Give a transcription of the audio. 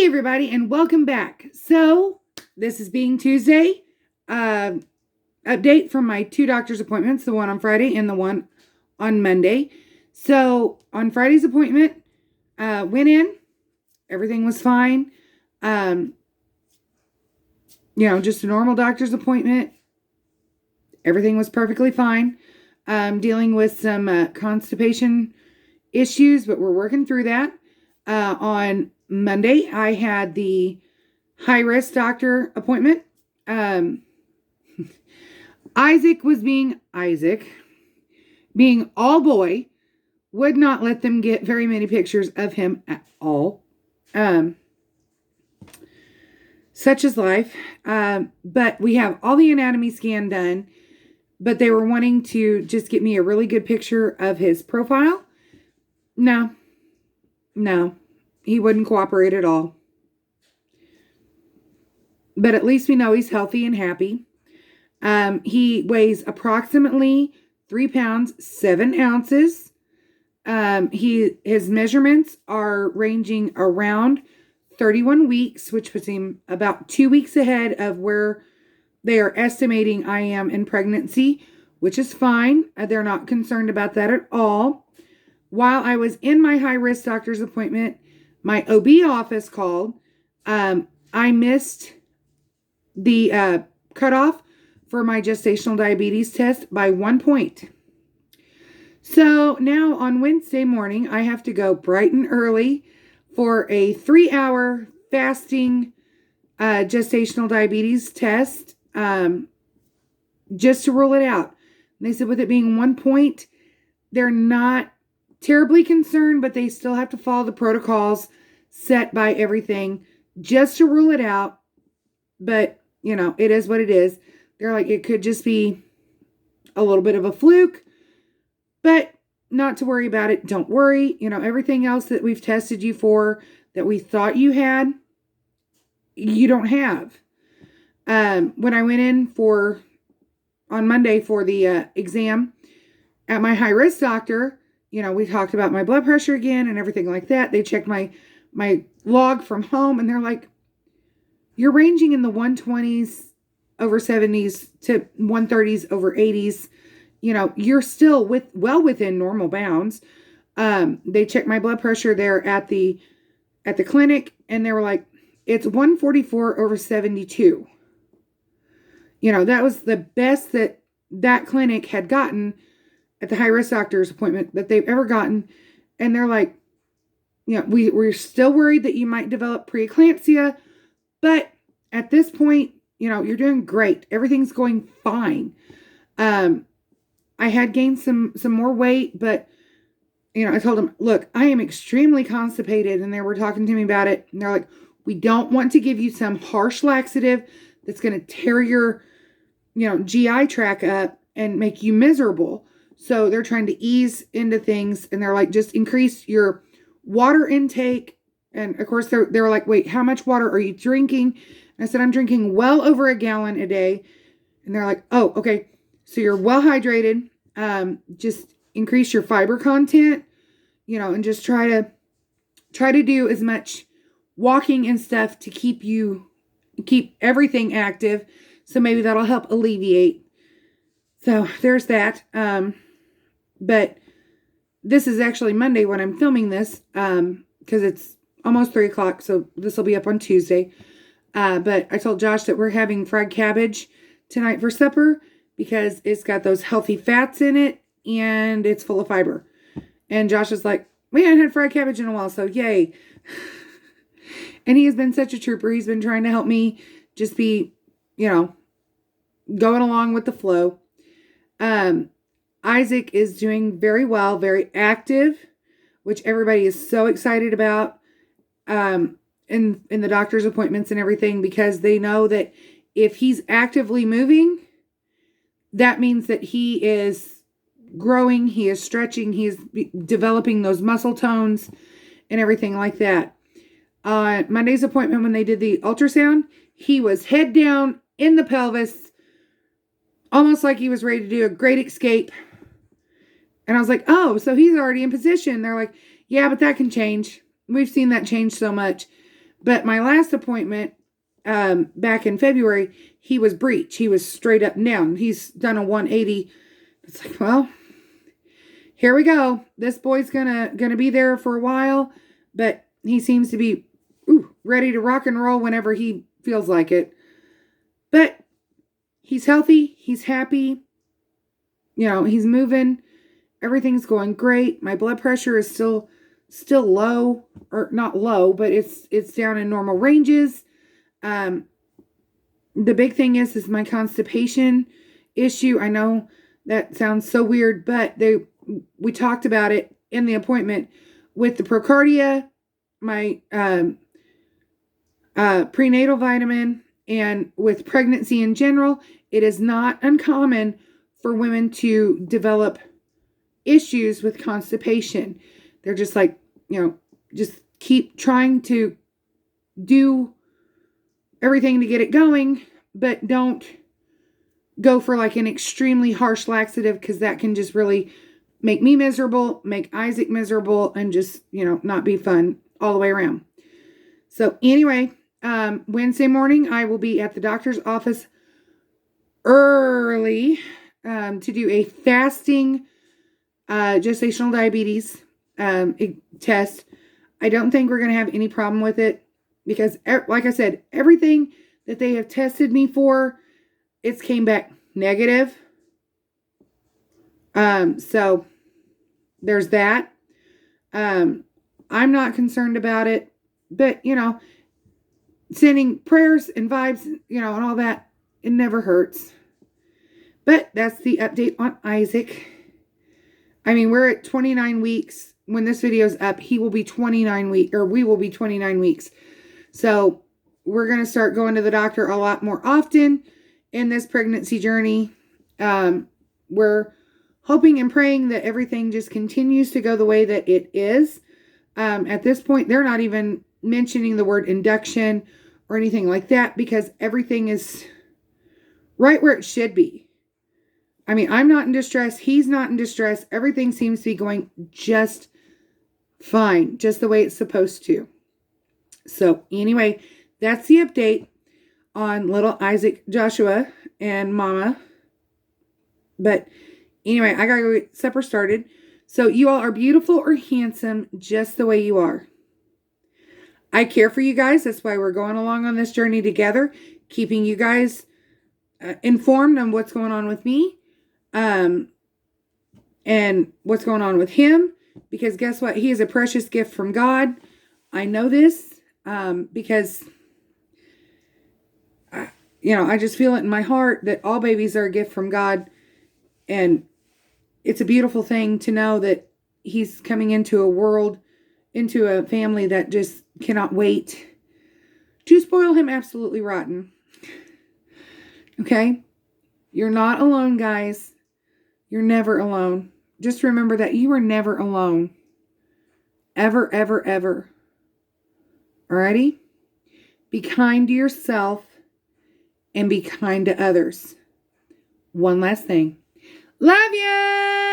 Hey everybody, and welcome back. So this is Being Tuesday. Update from my two doctor's appointments, the one on Friday and the one on Monday. So on Friday's appointment, went in, everything was fine. Just a normal doctor's appointment. Everything was perfectly fine. Dealing with some constipation issues, but we're working through that. On Monday, I had the high-risk doctor appointment. Isaac was being Isaac, being all boy, would not let them get very many pictures of him at all. Such is life. But we have all the anatomy scan done, but they were wanting to just get me a really good picture of his profile. No, he wouldn't cooperate at all. But at least we know he's healthy and happy. He weighs approximately 3 pounds, 7 ounces. His measurements are ranging around 31 weeks, which puts him about 2 weeks ahead of where they are estimating I am in pregnancy, which is fine. They're not concerned about that at all. While I was in my high-risk doctor's appointment, my OB office called. I missed the cutoff for my gestational diabetes test by 1 point. So now on Wednesday morning, I have to go bright and early for a 3-hour fasting gestational diabetes test just to rule it out. And they said with it being 1 point, they're not terribly concerned, but they still have to follow the protocols set by everything just to rule it out. But, it is what it is. They're like, it could just be a little bit of a fluke, but not to worry about it. Don't worry. Everything else that we've tested you for that we thought you had, you don't have. When I went in on Monday for the exam at my high-risk doctor, we talked about my blood pressure again and everything like that. They checked my log from home, and they're like, you're ranging in the 120s over 70s to 130s over 80s. You're still well within normal bounds. They checked my blood pressure there at the clinic, and they were like, it's 144 over 72. That was the best that clinic had gotten at the high-risk doctor's appointment that they've ever gotten. And they're like, we're still worried that you might develop preeclampsia, but at this point, you're doing great. Everything's going fine. I had gained some more weight, but, I told them, look, I am extremely constipated. And they were talking to me about it. And they're like, we don't want to give you some harsh laxative that's going to tear your, GI tract up and make you miserable. So they're trying to ease into things. And they're like, just increase your water intake. And of course, they were like, wait, how much water are you drinking? And I said, I'm drinking well over a gallon a day. And they're like, oh, okay. So you're well hydrated. Just increase your fiber content, and just try to do as much walking and stuff to keep everything active. So maybe that'll help alleviate. So there's that. But this is actually Monday when I'm filming this, because it's almost 3 o'clock. So this will be up on Tuesday. But I told Josh that we're having fried cabbage tonight for supper because it's got those healthy fats in it and it's full of fiber. And Josh is like, we haven't had fried cabbage in a while, so yay. And he has been such a trooper. He's been trying to help me just be, going along with the flow. Isaac is doing very well, very active, which everybody is so excited about in the doctor's appointments and everything, because they know that if he's actively moving, that means that he is growing, he is stretching, he is developing those muscle tones and everything like that. Monday's appointment, when they did the ultrasound, he was head down in the pelvis, almost like he was ready to do a great escape. And I was like, oh, so he's already in position. They're like, yeah, but that can change. We've seen that change so much. But my last appointment, back in February, he was breech. He was straight up and down. He's done a 180. It's like, well, here we go. This boy's gonna be there for a while, but he seems to be ready to rock and roll whenever he feels like it. But he's healthy. He's happy. You know, he's moving. Everything's going great. My blood pressure is still low, or not low, but it's down in normal ranges. The big thing is my constipation issue. I know that sounds so weird, but we talked about it in the appointment with the Procardia, my prenatal vitamin, and with pregnancy in general. It is not uncommon for women to develop issues with constipation. They're just like, just keep trying to do everything to get it going, but don't go for like an extremely harsh laxative, because that can just really make me miserable, make Isaac miserable, and just, not be fun all the way around. So anyway, Wednesday morning, I will be at the doctor's office early to do a fasting gestational diabetes test. I don't think we're going to have any problem with it, because, like I said, everything that they have tested me for, it's came back negative. So there's that. I'm not concerned about it, but, sending prayers and vibes, and all that, it never hurts. But that's the update on Isaac. I mean, we're at 29 weeks. When this video is up, he will be 29 weeks, or we will be 29 weeks. So we're going to start going to the doctor a lot more often in this pregnancy journey. We're hoping and praying that everything just continues to go the way that it is. At this point, they're not even mentioning the word induction or anything like that, because everything is right where it should be. I mean, I'm not in distress. He's not in distress. Everything seems to be going just fine, just the way it's supposed to. So anyway, that's the update on little Isaac Joshua and Mama. But anyway, I gotta go get supper started. So you all are beautiful or handsome just the way you are. I care for you guys. That's why we're going along on this journey together, keeping you guys informed on what's going on with me. And what's going on with him, because guess what? He is a precious gift from God. I know this, because, I just feel it in my heart that all babies are a gift from God. And it's a beautiful thing to know that he's coming into a world, into a family that just cannot wait to spoil him absolutely rotten. Okay? You're not alone, guys. You're never alone. Just remember that you are never alone. Ever, ever, ever. Alrighty? Be kind to yourself and be kind to others. One last thing. Love ya!